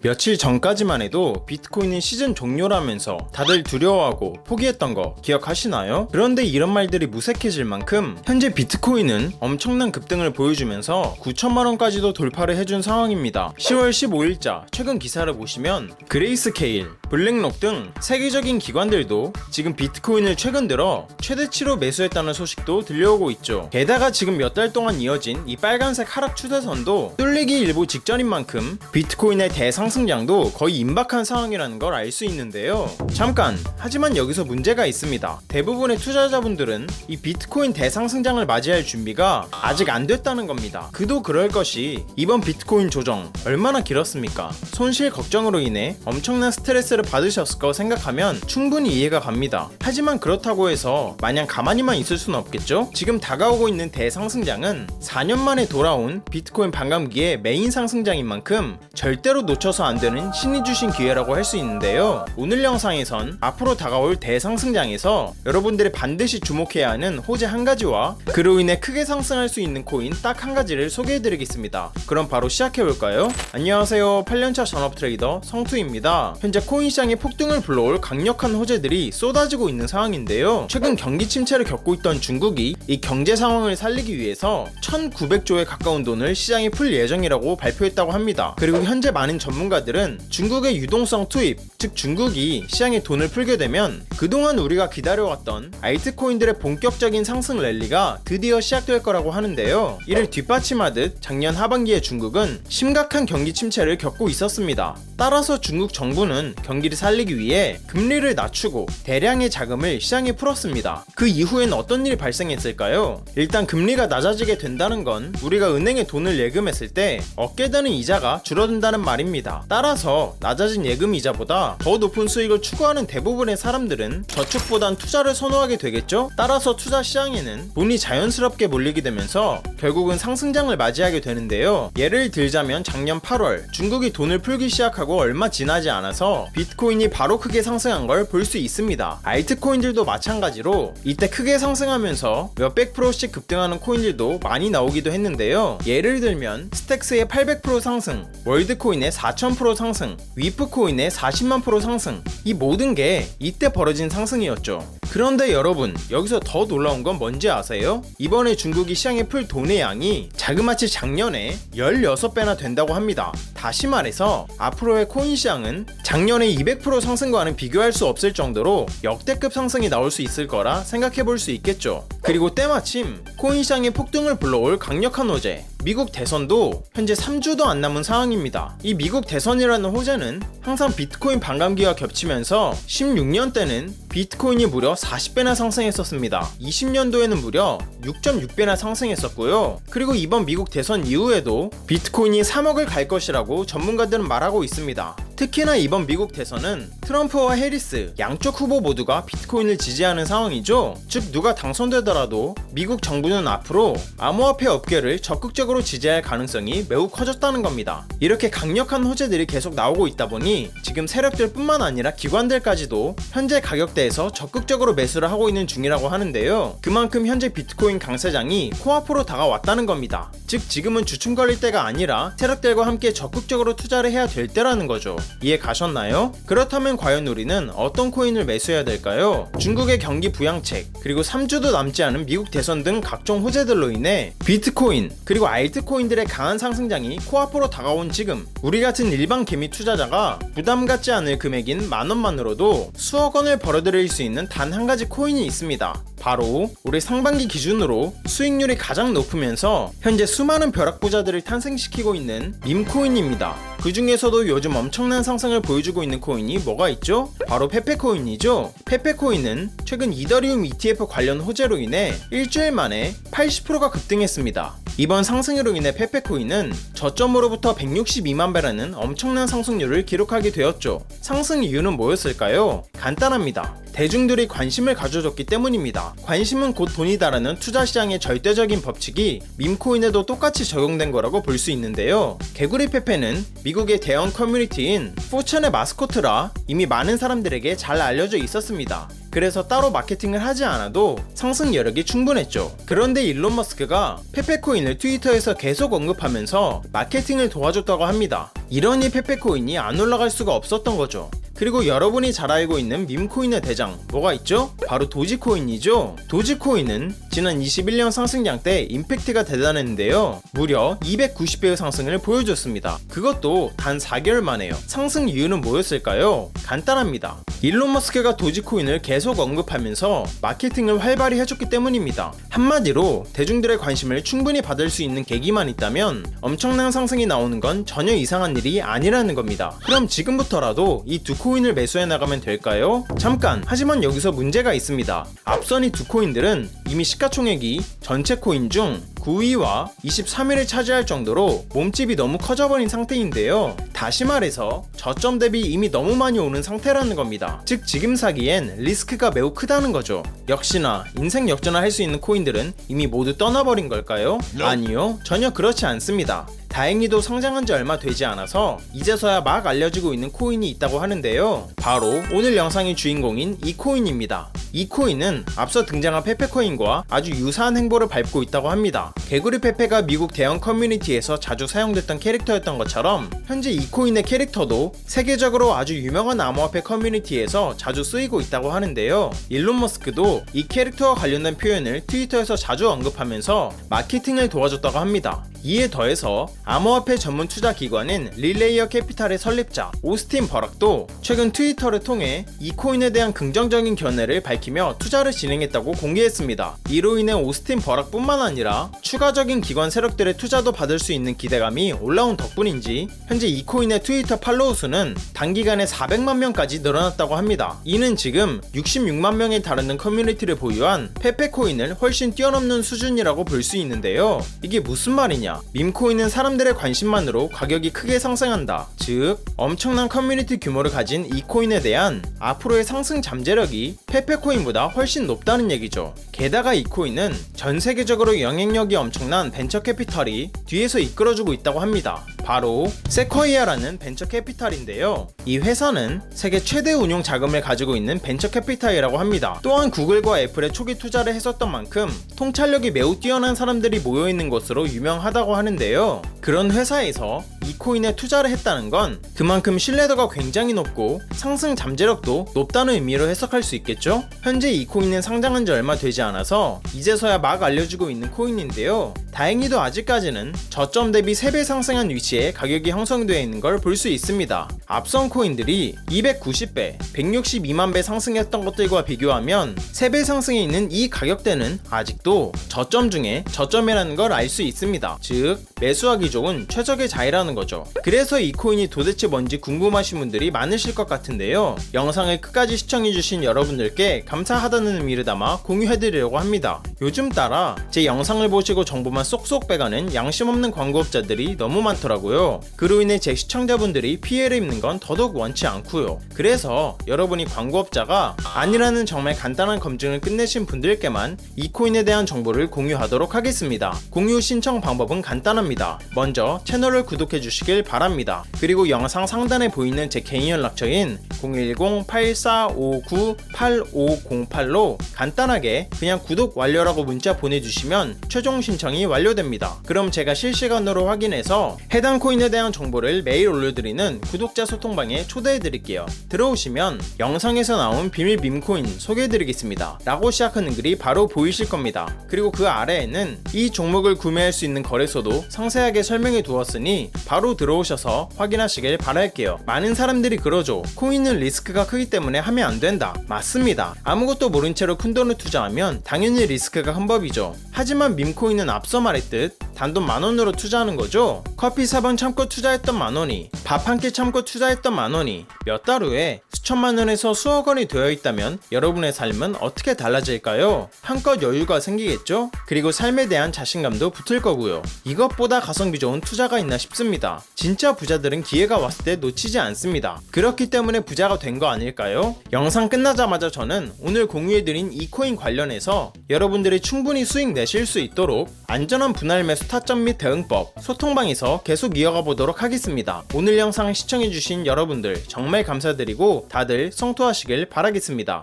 며칠 전까지만 해도 비트코인은 시즌 종료라면서 다들 두려워하고 포기했던 거 기억하시나요? 그런데 이런 말들이 무색해질 만큼 현재 비트코인은 엄청난 급등을 보여주면서 9천만원까지도 돌파를 해준 상황입니다. 10월 15일자 최근 기사를 보시면 그레이스케일, 블랙록 등 세계적인 기관들도 지금 비트코인을 최근 들어 최대치로 매수했다는 소식도 들려오고 있죠. 게다가 지금 몇 달 동안 이어진 이 빨간색 하락 추세선도 뚫리기 일보 직전인 만큼 비트코인의 대상승장도 거의 임박한 상황이라는 걸 알 수 있는데요. 잠깐, 하지만 여기서 문제가 있습니다. 대부분의 투자자분들은 이 비트코인 대상승장을 맞이할 준비가 아직 안 됐다는 겁니다. 그도 그럴 것이 이번 비트코인 조정 얼마나 길었습니까? 손실 걱정으로 인해 엄청난 스트레스를 받으셨을 거 생각하면 충분히 이해가 갑니다. 하지만 그렇다고 해서 마냥 가만히만 있을 수는 없겠죠? 지금 다가오고 있는 대상승장은 4년 만에 돌아온 비트코인 반감기의 메인 상승장인 만큼 절대로 놓쳐서 안 되는 신이 주신 기회라고 할 수 있는데요. 오늘 영상에선 앞으로 다가올 대상승장에서 여러분들이 반드시 주목해야 하는 호재 한 가지와 그로 인해 크게 상승할 수 있는 코인 딱 한 가지를 소개해드리겠습니다. 그럼 바로 시작해볼까요? 안녕하세요, 8년차 전업 트레이더 성투입니다. 현재 코인 시장에 폭등을 불러올 강력한 호재들이 쏟아지고 있는 상황인데요. 최근 경기 침체를 겪고 있던 중국이 이 경제 상황을 살리기 위해서 1900조에 가까운 돈을 시장에 풀 예정이라고 발표했다고 합니다. 그리고 현재 많은 전문가들은 중국의 유동성 투입, 즉 중국이 시장에 돈을 풀게 되면 그동안 우리가 기다려왔던 알트코인들의 본격적인 상승 랠리가 드디어 시작될 거라고 하는데요. 이를 뒷받침하듯 작년 하반기에 중국은 심각한 경기 침체를 겪고 있었습니다. 따라서 중국 정부는 경기를 살리기 위해 금리를 낮추고 대량의 자금을 시장에 풀었습니다. 그 이후엔 어떤 일이 발생했을까요? 일단 금리가 낮아지게 된다는 건 우리가 은행에 돈을 예금했을 때 얻게 되는 이자가 줄어든다는 말입니다. 따라서 낮아진 예금 이자보다 더 높은 수익을 추구하는 대부분의 사람들은 저축보단 투자를 선호하게 되겠죠? 따라서 투자 시장에는 돈이 자연스럽게 몰리게 되면서 결국은 상승장을 맞이하게 되는데요. 예를 들자면 작년 8월 중국이 돈을 풀기 시작하고 얼마 지나지 않아서 비트코인이 바로 크게 상승한 걸 볼 수 있습니다. 알트코인들도 마찬가지로 이때 크게 상승하면서 몇백 프로씩 급등하는 코인들도 많이 나오기도 했는데요. 예를 들면 스택스의 800% 상승, 월드코인의 4000% 상승, 위프코인의 40만 프로 상승, 이 모든 게 이때 벌어진 상승이었죠. 그런데 여러분, 여기서 더 놀라운 건 뭔지 아세요? 이번에 중국이 시장에 풀 돈의 양이 자그마치 작년에 16배나 된다고 합니다. 다시 말해서 앞으로의 코인 시장은 작년에 200% 상승과는 비교할 수 없을 정도로 역대급 상승이 나올 수 있을 거라 생각해 볼 수 있겠죠. 그리고 때마침 코인 시장의 폭등을 불러올 강력한 호재, 미국 대선도 현재 3주도 안 남은 상황입니다. 이 미국 대선이라는 호재는 항상 비트코인 반감기와 겹치면서 16년 때는 비트코인이 무려 40배나 상승했었습니다. 20년도에는 무려 6.6배나 상승했었고요. 그리고 이번 미국 대선 이후에도 비트코인이 3억을 갈 것이라고 전문가들은 말하고 있습니다. 특히나 이번 미국 대선은 트럼프와 해리스 양쪽 후보 모두가 비트코인을 지지하는 상황이죠. 즉 누가 당선되더라도 미국 정부는 앞으로 암호화폐 업계를 적극적으로 지지할 가능성이 매우 커졌다는 겁니다. 이렇게 강력한 호재들이 계속 나오고 있다 보니 지금 세력들 뿐만 아니라 기관들까지도 현재 가격대에서 적극적으로 매수를 하고 있는 중이라고 하는데요. 그만큼 현재 비트코인 강세장이 코앞으로 다가왔다는 겁니다. 즉 지금은 주춤 걸릴 때가 아니라 세력들과 함께 적극적으로 투자를 해야 될 때라는 거죠. 이해 가셨나요? 그렇다면 과연 우리는 어떤 코인을 매수해야 될까요? 중국의 경기 부양책, 그리고 3주도 남지 않은 미국 대선 등 각종 호재들로 인해 비트코인, 그리고 알트코인들의 강한 상승장이 코앞으로 다가온 지금 우리 같은 일반 개미 투자자가 부담 갖지 않을 금액인 만원만으로도 수억 원을 벌어들일 수 있는 단 한 가지 코인이 있습니다. 바로 올해 상반기 기준으로 수익률이 가장 높으면서 현재 수많은 벼락부자들을 탄생시키고 있는 밈코인입니다. 그 중에서도 요즘 엄청난 상승을 보여주고 있는 코인이 뭐가 있죠? 바로 페페코인이죠. 페페코인은 최근 이더리움 ETF 관련 호재로 인해 일주일 만에 80%가 급등했습니다. 이번 상승으로 인해 페페코인은 저점으로부터 162만 배라는 엄청난 상승률을 기록하게 되었죠. 상승 이유는 뭐였을까요? 간단합니다. 대중들이 관심을 가져줬기 때문입니다. 관심은 곧 돈이다라는 투자시장의 절대적인 법칙이 밈코인에도 똑같이 적용된 거라고 볼 수 있는데요. 개구리 페페는 미국의 대형 커뮤니티인 포천의 마스코트라 이미 많은 사람들에게 잘 알려져 있었습니다. 그래서 따로 마케팅을 하지 않아도 상승 여력이 충분했죠. 그런데 일론 머스크가 페페코인을 트위터에서 계속 언급하면서 마케팅을 도와줬다고 합니다. 이러니 페페코인이 안 올라갈 수가 없었던 거죠. 그리고 여러분이 잘 알고 있는 밈코인의 대장 뭐가 있죠? 바로 도지코인이죠. 도지코인은 지난 21년 상승장 때 임팩트가 대단했는데요. 무려 290배의 상승을 보여줬습니다. 그것도 단 4개월 만에요. 상승 이유는 뭐였을까요? 간단합니다. 일론 머스크가 도지코인을 계속 언급하면서 마케팅을 활발히 해줬기 때문입니다. 한마디로 대중들의 관심을 충분히 받을 수 있는 계기만 있다면 엄청난 상승이 나오는 건 전혀 이상한 일이 아니라는 겁니다. 그럼 지금부터라도 이 두 코인을 매수해 나가면 될까요? 잠깐! 하지만 여기서 문제가 있습니다. 앞선 이 두 코인들은 이미 시가총액이 전체 코인 중 9위와 23위를 차지할 정도로 몸집이 너무 커져버린 상태인데요. 다시 말해서 저점 대비 이미 너무 많이 오는 상태라는 겁니다. 즉 지금 사기엔 리스크가 매우 크다는 거죠. 역시나 인생 역전을 할 수 있는 코인들은 이미 모두 떠나버린 걸까요? 아니요, 전혀 그렇지 않습니다. 다행히도 성장한 지 얼마 되지 않아서 이제서야 막 알려지고 있는 코인이 있다고 하는데요. 바로 오늘 영상의 주인공인 이 코인입니다. 이 코인은 앞서 등장한 페페코인과 아주 유사한 행보를 밟고 있다고 합니다. 개구리 페페가 미국 대형 커뮤니티에서 자주 사용됐던 캐릭터였던 것처럼 현재 이 코인의 캐릭터도 세계적으로 아주 유명한 암호화폐 커뮤니티에서 자주 쓰이고 있다고 하는데요. 일론 머스크도 이 캐릭터와 관련된 표현을 트위터에서 자주 언급하면서 마케팅을 도와줬다고 합니다. 이에 더해서 암호화폐 전문 투자 기관인 릴레이어 캐피탈의 설립자 오스틴 버락도 최근 트위터를 통해 이 코인에 대한 긍정적인 견해를 밝히며 투자를 진행했다고 공개했습니다. 이로 인해 오스틴 버락뿐만 아니라 추가적인 기관 세력들의 투자도 받을 수 있는 기대감이 올라온 덕분인지 현재 이 코인의 트위터 팔로우 수는 단기간에 400만 명까지 늘어났다고 합니다. 이는 지금 66만 명에 달하는 커뮤니티를 보유한 페페코인을 훨씬 뛰어넘는 수준이라고 볼 수 있는데요. 이게 무슨 말이냐? 밈코인은 사람들의 관심만으로 가격이 크게 상승한다. 즉 엄청난 커뮤니티 규모를 가진 이 코인에 대한 앞으로의 상승 잠재력이 페페코인보다 훨씬 높다는 얘기죠. 게다가 이 코인은 전 세계적으로 영향력이 엄청난 벤처 캐피탈이 뒤에서 이끌어주고 있다고 합니다. 바로 세쿼이아라는 벤처 캐피탈인데요. 이 회사는 세계 최대 운용 자금을 가지고 있는 벤처 캐피탈이라고 합니다. 또한 구글과 애플의 초기 투자를 했었던 만큼 통찰력이 매우 뛰어난 사람들이 모여있는 곳으로 유명하다고 하는데요. 그런 회사에서 이 코인에 투자를 했다는 건 그만큼 신뢰도가 굉장히 높고 상승 잠재력도 높다는 의미로 해석할 수 있겠죠? 현재 이 코인은 상장한 지 얼마 되지 않아서 이제서야 막 알려지고 있는 코인인데요. 다행히도 아직까지는 저점 대비 3배 상승한 위치에 가격이 형성되어 있는 걸 볼 수 있습니다. 앞선 코인들이 290배, 162만 배 상승했던 것들과 비교하면 3배 상승에 있는 이 가격대는 아직도 저점 중에 저점이라는 걸 알 수 있습니다. 즉 매수하기 좋은 최적의 자리라는 거죠. 그래서 이 코인이 도대체 뭔지 궁금하신 분들이 많으실 것 같은데요. 영상을 끝까지 시청해주신 여러분들께 감사하다는 의미를 담아 공유해드리려고 합니다. 요즘 따라 제 영상을 보시고 정보만 쏙쏙 빼가는 양심 없는 광고업자들이 너무 많더라고요. 그로 인해 제 시청자분들이 피해를 입는 건 더더욱 원치 않고요. 그래서 여러분이 광고업자가 아니라는 정말 간단한 검증을 끝내신 분들께만 이 코인에 대한 정보를 공유하도록 하겠습니다. 공유 신청 방법은 간단합니다. 먼저 채널을 구독해 주시길 바랍니다. 그리고 영상 상단에 보이는 제 개인 연락처인 010-8459-8508로 간단하게 그냥 구독 완료라고 문자 보내주시면 최종 신청이 완료됩니다. 그럼 제가 실시간으로 확인해서 해당 코인에 대한 정보를 매일 올려드리는 구독자 소통방에 초대해드릴게요. 들어오시면 영상에서 나온 비밀 밈코인 소개해드리겠습니다 라고 시작하는 글이 바로 보이실 겁니다. 그리고 그 아래에는 이 종목을 구매할 수 있는 거래소도 상세하게 설명해 두었으니 바로 들어오셔서 확인하시길 바랄게요. 많은 사람들이 그러죠. 코인은 리스크가 크기 때문에 하면 안 된다. 맞습니다. 아무것도 모른 채로 큰 돈을 투자하면 당연히 리스크가 큰 법이죠. 하지만 밈코인은 앞서 말했듯 단돈 10,000원으로 투자하는 거죠. 커피 4번 참고 투자했던 10,000원이 밥 한 끼 참고 투자했던 10,000원이 몇 달 후에 수천만 원에서 수억 원이 되어 있다면 여러분의 삶은 어떻게 달라질까요? 한껏 여유가 생기겠죠? 그리고 삶에 대한 자신감도 붙을 거고요. 이것보다 가성비 좋은 투자가 있나 싶습니다. 진짜 부자들은 기회가 왔을 때 놓치지 않습니다. 그렇기 때문에 부자가 된 거 아닐까요? 영상 끝나자마자 저는 오늘 공유해드린 이 코인 관련해서 여러분들이 충분히 수익 내실 수 있도록 안전한 분할 매수 타점 및 대응법 소통방에서 계속 이어가 보도록 하겠습니다. 오늘 영상 시청해주신 여러분들 정말 감사드리고 다들 성투하시길 바라겠습니다.